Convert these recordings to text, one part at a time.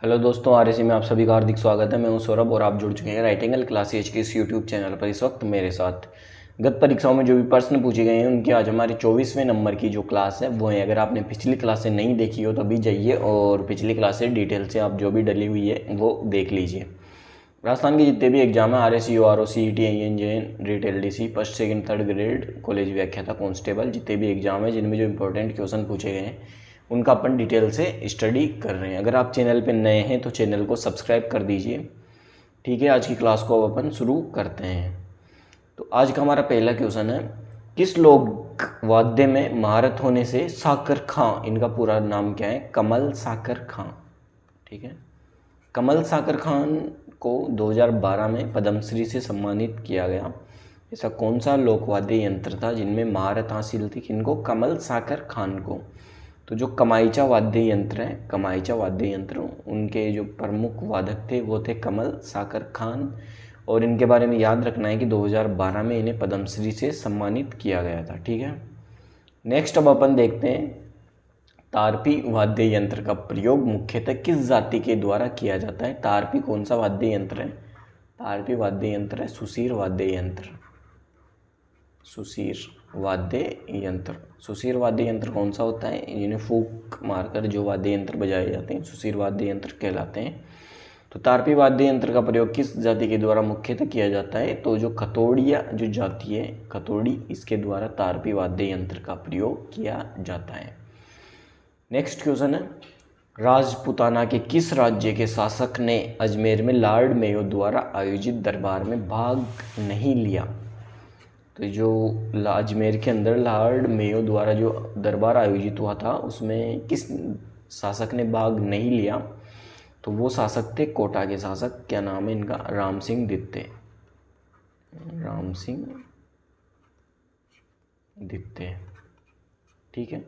Hello दोस्तों, RAC में आप सभी का हार्दिक स्वागत है। मैं हूं सौरभ और आप जुड़ चुके हैं राइटिंग क्लासेज के इस यूट्यूब चैनल पर। इस वक्त मेरे साथ गत परीक्षाओं में जो भी प्रश्न पूछे गए हैं उनकी आज हमारी 24वें नंबर की जो क्लास है वो है। अगर आपने पिछली क्लासें नहीं देखी हो तो अभी जाइए और पिछली क्लासें डिटेल से आप जो भी डली हुई है वो देख लीजिए। राजस्थान के जितने भी एग्जाम है RSU, RO, CET, INJN, REET LDC, first second third grade, college व्याख्याता, कांस्टेबल, जितने भी एग्जाम है जिनमें जो इंपॉर्टेंट क्वेश्चन पूछे गए हैं उनका अपन डिटेल से स्टडी कर रहे हैं। अगर आप चैनल पे नए हैं तो चैनल को सब्सक्राइब कर दीजिए। ठीक है, आज की क्लास को अब अपन शुरू करते हैं। तो आज का हमारा पहला क्वेश्चन है, किस लोक वाद्य में महारत होने से साकर खां, इनका पूरा नाम क्या है? कमल साकर खां। ठीक है, कमल साकर खान को 2012 में पद्मश्री से सम्मानित किया गया। ऐसा कौन सा लोकवाद्य यंत्र था जिनमें महारत हासिल थी? किनको? कमल साकर खान को। तो जो कमाईचा वाद्य यंत्र है, कमाईचा वाद्य यंत्र, उनके जो प्रमुख वादक थे वो थे कमल साकर खान। और इनके बारे में याद रखना है कि 2012 में इन्हें पद्मश्री से सम्मानित किया गया था। ठीक है, नेक्स्ट अब अपन देखते हैं, तारपी वाद्य यंत्र का प्रयोग मुख्यतः किस जाति के द्वारा किया जाता है? तारपी कौन सा वाद्य यंत्र है? तारपी वाद्य यंत्र है सुसीर वाद्य यंत्र। सुसीर वाद्य यंत्र। सुसीर वाद्य यंत्र कौन सा होता है? जिन्हें फूंक मारकर जो वाद्य यंत्र बजाए जाते हैं सुसीर वाद्य यंत्र कहलाते हैं। तो तारपी वाद्य यंत्र का प्रयोग किस जाति के द्वारा मुख्यतः किया जाता है? तो जो खतोड़िया जो जाति है, खतोड़ी, इसके द्वारा तारपी वाद्य यंत्र का प्रयोग किया जाता है। नेक्स्ट क्वेश्चन है, राजपूताना के किस राज्य के शासक ने अजमेर में लॉर्ड मेयो द्वारा आयोजित दरबार में भाग नहीं लिया? तो जो अजमेर के अंदर लॉर्ड मेयो द्वारा जो दरबार आयोजित हुआ था उसमें किस शासक ने भाग नहीं लिया? तो वो शासक थे कोटा के शासक। क्या नाम है इनका? राम सिंह दित्ते। राम सिंह दित्ते। ठीक है,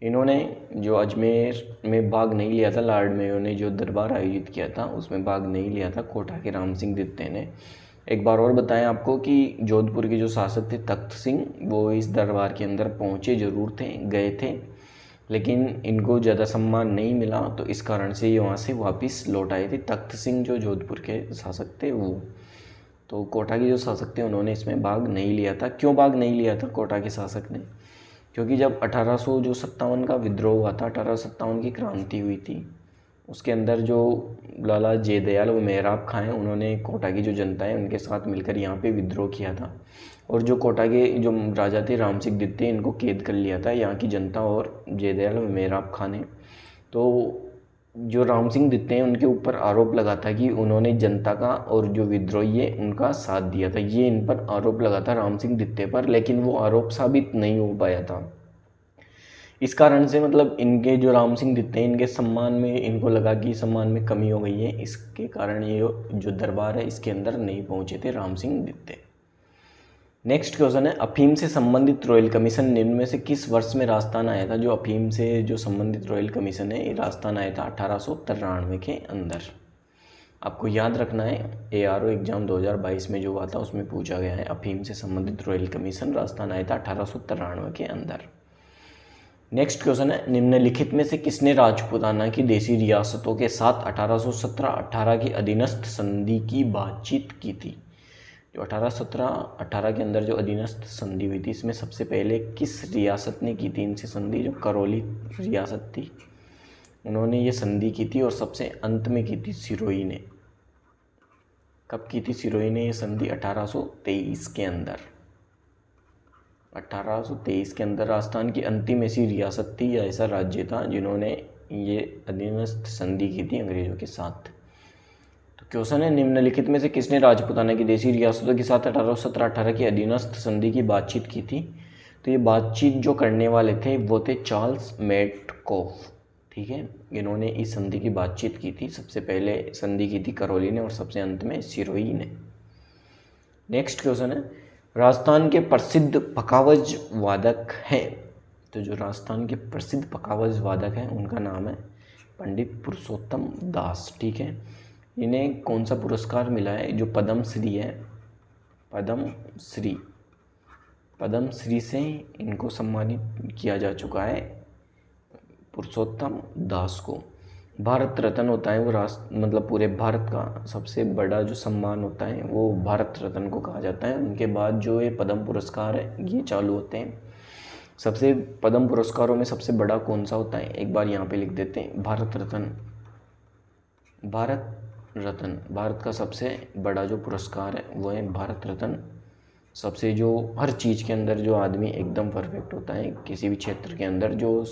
इन्होंने जो अजमेर में भाग नहीं लिया था, लॉर्ड मेयो ने जो दरबार आयोजित किया था उसमें भाग नहीं लिया था कोटा के राम सिंह दित्ते ने। एक बार और बताएं आपको कि जोधपुर के जो शासक थे तख्त सिंह, वो इस दरबार के अंदर पहुंचे जरूर थे, गए थे, लेकिन इनको ज़्यादा सम्मान नहीं मिला, तो इस कारण से ये वहाँ से वापस लौट आए थे। तख्त सिंह जो जोधपुर के शासक थे वो। तो कोटा के जो शासक थे उन्होंने इसमें भाग नहीं लिया था। क्यों भाग नहीं लिया था कोटा के शासक ने? क्योंकि जब 1857 का विद्रोह हुआ था, 1857 की क्रांति हुई थी, उसके अंदर जो लाला जयदयाल व मेहराब खां हैं उन्होंने कोटा की जो जनता है उनके साथ मिलकर यहाँ पे विद्रोह किया था। और जो कोटा के जो राजा थे राम सिंह दित्ते, इनको कैद कर लिया था यहाँ की जनता और जयदयाल व मेहराब खां ने। तो जो राम सिंह दित्ते हैं उनके ऊपर आरोप लगा था कि उन्होंने जनता का और जो विद्रोही है उनका साथ दिया था। ये इन पर आरोप लगा था राम सिंह दित्ते पर, लेकिन वो आरोप साबित नहीं हो पाया था। इस कारण से मतलब इनके जो राम सिंह दित्ते हैं इनके सम्मान में, इनको लगा कि सम्मान में कमी हो गई है, इसके कारण ये जो दरबार है इसके अंदर नहीं पहुंचे थे राम सिंह दित्ते। नेक्स्ट क्वेश्चन है, अफीम से संबंधित रॉयल कमीशन निम्न में से किस वर्ष में राजस्थान आया था? जो अफीम से जो संबंधित रॉयल कमीशन है ये राजस्थान आया था 1893 के अंदर। आपको याद रखना है, ARO एग्जाम 2022 में जो हुआ था उसमें पूछा गया है, अफीम से संबंधित रॉयल कमीशन राजस्थान आया था 1893 के अंदर। नेक्स्ट क्वेश्चन है, निम्नलिखित में से किसने राजपूताना की देसी रियासतों के साथ 1817-18 की अधीनस्थ संधि की बातचीत की थी? जो 1817-18 के अंदर जो अधीनस्थ संधि हुई थी इसमें सबसे पहले किस रियासत ने की थी इनसे संधि? जो करौली रियासत थी उन्होंने ये संधि की थी। और सबसे अंत में की थी सिरोही ने। कब की थी सिरोही ने ये संधि? 1823 के अंदर। 1823 के अंदर राजस्थान की अंतिम ऐसी रियासत थी या ऐसा राज्य था जिन्होंने ये अधीनस्थ संधि की थी अंग्रेजों के साथ। तो क्वेश्चन है, निम्नलिखित में से किसने राजपूताना की देसी रियासतों के साथ 1817-18 की अधीनस्थ संधि की बातचीत की थी? तो ये बातचीत जो करने वाले थे वो थे चार्ल्स मेटकॉफ। ठीक है, इन्होंने इस संधि की बातचीत की थी। सबसे पहले संधि की थी करौली ने और सबसे अंत में सिरोही ने। नेक्स्ट क्वेश्चन है, राजस्थान के प्रसिद्ध पखावज वादक हैं। तो जो राजस्थान के प्रसिद्ध पखावज वादक हैं उनका नाम है पंडित पुरुषोत्तम दास। ठीक है, इन्हें कौन सा पुरस्कार मिला है? जो पद्मश्री है, पद्मश्री से इनको सम्मानित किया जा चुका है पुरुषोत्तम दास को। भारत रत्न होता है वो राष्ट्र मतलब पूरे भारत का सबसे बड़ा जो सम्मान होता है वो भारत रत्न को कहा जाता है। उनके बाद जो ये पद्म पुरस्कार है ये चालू होते हैं। सबसे पद्म पुरस्कारों में सबसे बड़ा कौन सा होता है, एक बार यहाँ पे लिख देते हैं, भारत रत्न। भारत रत्न भारत का सबसे बड़ा जो पुरस्कार है वो है भारत रत्न। सबसे जो हर चीज़ के अंदर जो आदमी एकदम परफेक्ट होता है किसी भी क्षेत्र के अंदर, जो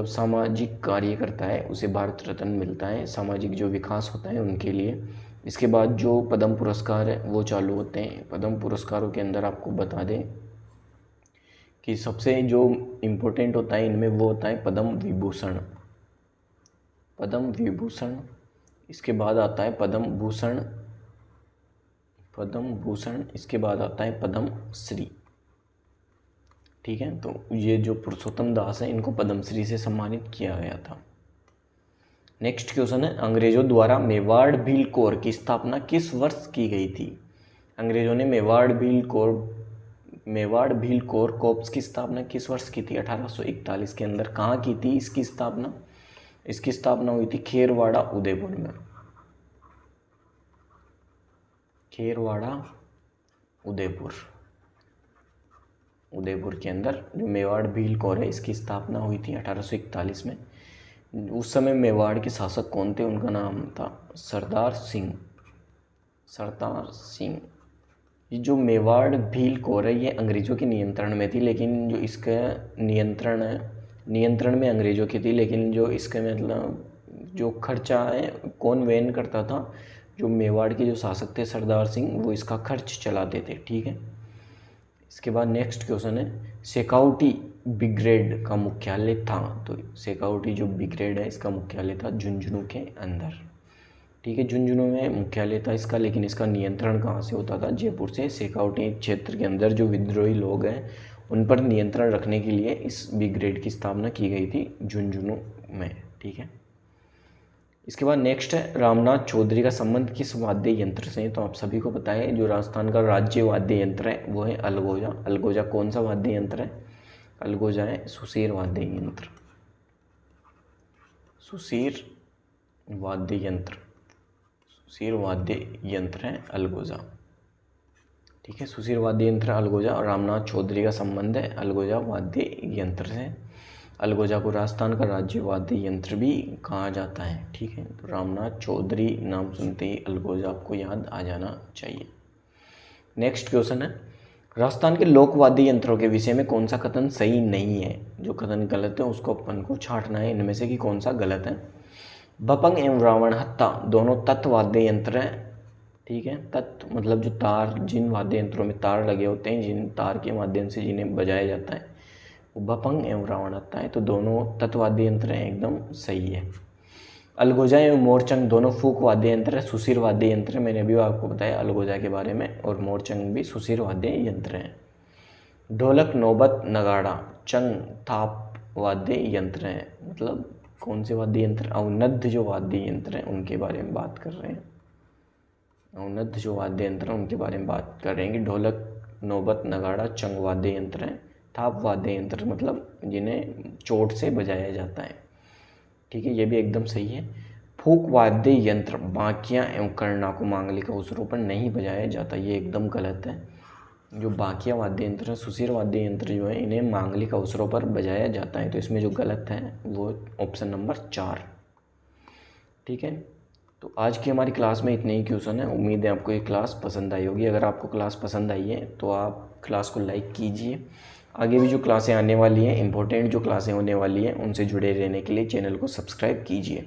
सामाजिक कार्य करता है उसे भारत रत्न मिलता है, सामाजिक जो विकास होता है उनके लिए। इसके बाद जो पद्म पुरस्कार है वो चालू होते हैं। पद्म पुरस्कारों के अंदर आपको बता दें कि सबसे जो इम्पोर्टेंट होता है इनमें वो होता है पद्म विभूषण। पद्म विभूषण, इसके बाद आता है पद्म भूषण, इसके बाद आता है पद्म श्री। ठीक है, तो ये जो पुरुषोत्तम दास है इनको पद्मश्री से सम्मानित किया गया था। नेक्स्ट क्वेश्चन है, अंग्रेजों द्वारा मेवाड़ भील कोर की स्थापना किस वर्ष की गई थी। अंग्रेजों ने मेवाड़ भील कोर कोर्प्स की स्थापना किस वर्ष की थी, 1841 के अंदर। कहाँ की थी इसकी स्थापना, इसकी स्थापना हुई थी खेरवाड़ा उदयपुर में। खेरवाड़ा उदयपुर के अंदर जो मेवाड़ भील कोर है इसकी स्थापना हुई थी 1841 में। उस समय मेवाड़ के शासक कौन थे, उनका नाम था सरदार सिंह। ये जो मेवाड़ भील कोर है ये अंग्रेज़ों के नियंत्रण में थी, लेकिन जो इसका नियंत्रण में अंग्रेज़ों की थी, लेकिन जो इसका मतलब जो खर्चा है कौन वहन करता था, जो मेवाड़ के जो शासक थे सरदार सिंह, वो इसका खर्च चलाते थे। ठीक है, इसके बाद नेक्स्ट क्वेश्चन है, शेखावटी ब्रिगेड का मुख्यालय था। तो शेखावटी जो ब्रिगेड है इसका मुख्यालय था झुंझुनू के अंदर। ठीक है, झुंझुनू में मुख्यालय था इसका, लेकिन इसका नियंत्रण कहाँ से होता था, जयपुर से। शेखावटी क्षेत्र के अंदर जो विद्रोही लोग हैं उन पर नियंत्रण रखने के लिए इस ब्रिगेड की स्थापना की गई थी झुंझुनू में। ठीक है, इसके बाद नेक्स्ट है, रामनाथ चौधरी का संबंध किस वाद्य यंत्र से। तो आप सभी को पता है जो राजस्थान का राज्य वाद्य यंत्र है वो है अलगोजा। अलगोजा कौन सा वाद्य यंत्र है, अलगोजा है सुसीर वाद्य यंत्र। सुसीर वाद्य यंत्र है अलगोजा। ठीक है, सुसीर वाद्य यंत्र अलगोजा और रामनाथ चौधरी का संबंध है अलगोजा वाद्य यंत्र से। अलगोजा को राजस्थान का राज्य वाद्य यंत्र भी कहा जाता है। ठीक है, तो रामनाथ चौधरी नाम सुनते ही अलगोजा आपको याद आ जाना चाहिए। नेक्स्ट क्वेश्चन है, राजस्थान के लोक वाद्य यंत्रों के विषय में कौन सा कथन सही नहीं है। जो कथन गलत है उसको अपन को छांटना है, इनमें से कि कौन सा गलत है। भपंग एवं रावण हत्ता दोनों तत्व वाद्य यंत्र हैं। ठीक है, तत्व मतलब जो तार, जिन वाद्य यंत्रों में तार लगे होते हैं, जिन तार के माध्यम से जिन्हें बजाया जाता है, वो भपंग एवं रावण हत्ता है। तो दोनों तत्व वाद्य यंत्र हैं, एकदम सही है। अलगोजा एवं मोरचंग दोनों फूक वाद्य यंत्र है, सुसीर वाद्य यंत्र है। मैंने भी आपको बताया अलगोजा के बारे में, और मोरचंग भी सुसीर वाद्य यंत्र हैं। ढोलक, नौबत, नगाड़ा, चंग, थाप वाद्य यंत्र हैं। मतलब कौन से वाद्य यंत्र, अवनद्ध जो वाद्य यंत्र हैं उनके बारे में बात कर रहे हैं। अवनद्ध जो वाद्य यंत्र हैं उनके बारे में बात कर रहे हैं कि ढोलक, नौबत, नगाड़ा, चंग वाद्य यंत्र हैं। थाप वाद्य यंत्र मतलब जिन्हें चोट से बजाया जाता है। ठीक है, ये भी एकदम सही है। फूक वाद्य यंत्र बांकिया एवं कर्णा को मांगलिक अवसरों पर नहीं बजाया जाता, ये एकदम गलत है। जो बांकिया वाद्य यंत्र, सुसीर वाद्य यंत्र जो है इन्हें मांगलिक अवसरों पर बजाया जाता है। तो इसमें जो गलत है वो ऑप्शन नंबर 4। ठीक है, तो आज की हमारी क्लास में इतने ही क्वेश्चन है। उम्मीद है आपको ये क्लास पसंद आई होगी। अगर आपको क्लास पसंद आई है तो आप क्लास को लाइक कीजिए। आगे भी जो क्लासें आने वाली हैं, इंपॉर्टेंट जो क्लासें होने वाली हैं, उनसे जुड़े रहने के लिए चैनल को सब्सक्राइब कीजिए।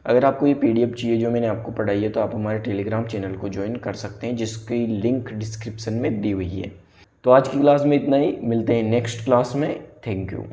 अगर आपको ये PDF चाहिए जो मैंने आपको पढ़ाई है तो आप हमारे टेलीग्राम चैनल को ज्वाइन कर सकते हैं, जिसकी लिंक डिस्क्रिप्शन में दी हुई है। तो आज की क्लास में इतना ही, मिलते हैं नेक्स्ट क्लास में। Thank you.